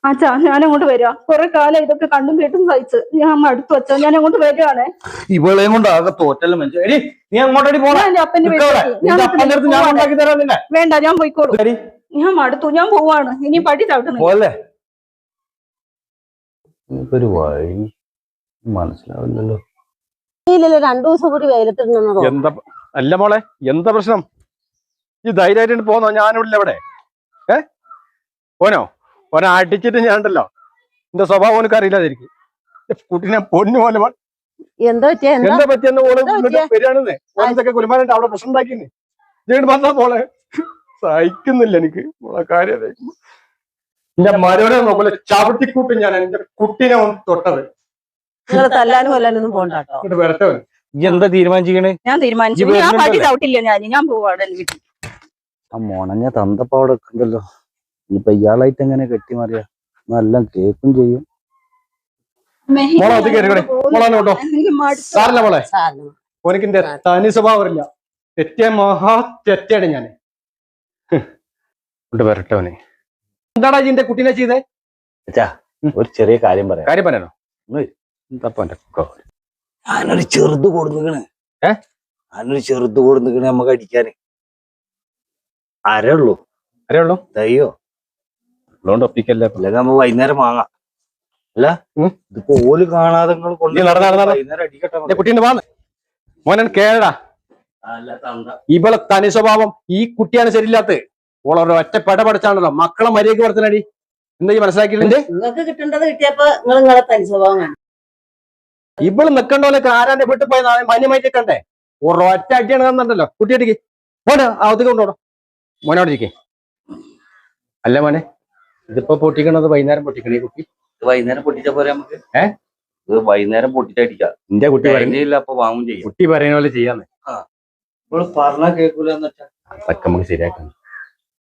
അച്ഛാ ഞാൻ അങ്ങോട്ട് വരിക. കുറെ കാലം ഇതൊക്കെ കണ്ടും കേട്ടും സഹിച്ച് ഞാൻ അടുത്ത് വെച്ചാ ഞാൻ അങ്ങോട്ട് വരികയാണേ. ഇവളെയും കൊണ്ട് ആകെ തോറ്റല്ല മനുഷ്യ. നീ അങ്ങോട്ടടി വേണ്ട, ഞാൻ പോയിക്കോളൂ. ഞാൻ മടുത്തു, ഞാൻ പോവാണ്. ഇനി പടി ചവിട്ടുന്നില്ല. ഒരു വഴി മനസ്സിലാവില്ലല്ലോ. 2 ദിവസം കൂടി വെയിലത്തിടുന്നതോ? എന്താ അല്ല മോളെ, എന്താ പ്രശ്നം? ഈ ധൈര്യമായിട്ട് പോന്നോ? ഞാനില്ല ഇവിടെ. ഓനെ അടിച്ചിട്ട് ഞാൻ ഉണ്ടല്ലോ, എന്റെ സ്വഭാവം ഓനക്ക് അറിയില്ലാതിരിക്കും. കുട്ടീനെ പൊന്നു പോലെ എന്താ പറ്റിയെന്ന് ഓള് വരികയാണെന്ന് ഓനൊക്കെ കുരുമാനായിട്ട് അവിടെ പ്രശ്നം ഉണ്ടാക്കിന്ന് ഞാൻ പറഞ്ഞ മോളെ സഹിക്കുന്നില്ല എനിക്ക്. മോളെ കാര്യം എന്റെ മരോനെ നോക്കൂല ചവിട്ടിക്കൂട്ടും ഞാൻ എന്റെ കുട്ടീനെ തൊട്ടത്. തല്ലാനും കൊല്ലാനൊന്നും പോകണ്ടോ? വരട്ടെ. എന്താ തീരുമാനിച്ചിരിക്കണേ? ഞാൻ തീരുമാനിച്ചു, പടി ചവിട്ടില്ല. ഞാൻ പോവാണ് വീട്ടിൽ. ആ മുണഞ്ഞ തന്തപ്പ അവിടെ ഉണ്ടല്ലോ. ഇനിയിപ്പൊ ഇയാളായിട്ട് എങ്ങനെ കെട്ടിമാറിയ നല്ല കേക്കും ചെയ്യും. മോളെ അത് കയറിക്കണേ. മോളോട്ടോ സാറില്ല മോളെ, ഓനക്കിന്റെ തനി സ്വഭാവമില്ല. തെറ്റിയ മഹാ തെറ്റാണ് ഞാൻ. വരട്ടെ ഓനെ. എന്താടാ ഇതിന്റെ കുട്ടീനെ ചെയ്തേ? ഒരു ചെറിയ കാര്യം പറയാനോ? ഞാനൊരു ചെറുത് കൊടുക്കണ്. നമുക്ക് അടിക്കാന് ആരേ ഉള്ളൂ ദയ്യോ അതുകൊണ്ട് ഒപ്പിക്കല്ലേ. അല്ലെങ്കിൽ നമ്മ വൈകുന്നേരം വാങ്ങാം. അല്ല ഇതിപ്പോ ഓല് കാണാതെ വൈകുന്നേരം അടിക്കട്ടെ. കുട്ടീനെ വാ മോനൻ കേടാ. ഇവളെ തനി സ്വഭാവം ഈ കുട്ടിയാണ് ശരിയില്ലാത്ത. ഓളൊരു ഒറ്റ പെട പഠിച്ചാണല്ലോ മക്കളെ മര്യാദക്ക് വളർത്തനടി. എന്താ ഈ മനസ്സിലാക്കിയിട്ടുണ്ട്? നിങ്ങൾക്ക് കിട്ടേണ്ടത് കിട്ടിയപ്പോ നിങ്ങളെ തനി സ്വഭാവം കാണും. ഇവള് നിക്കണ്ടോലൊക്കെ ആരാന്റെ വീട്ടിൽ പോയി മാന്യമായിട്ട് കണ്ടേ. ഒരൊറ്റ അടിയാണ് കണ്ടല്ലോ. കുട്ടിയടിക്ക് മോനെ അവത്തേക്ക് കൊണ്ടോടോ. മോനോട് ഇരിക്കേ. അല്ല മോനെ, ഇതിപ്പോ പൊട്ടിക്കണത് വൈകുന്നേരം പൊട്ടിക്കണേ. കുട്ടി വൈകുന്നേരം പൊട്ടിച്ച പോലെ നമുക്ക് വൈകുന്നേരം പൊട്ടിച്ചടിക്കാം. എന്റെ കുട്ടി പറയുന്നില്ല, അപ്പൊ വാങ്ങും ചെയ്യും. കുട്ടി പറയുന്ന പോലെ ചെയ്യാന്ന് പറഞ്ഞാ കേൾക്കൂലെന്ന് വെച്ചാൽ അതൊക്കെ നമുക്ക് ശരിയാക്കാം.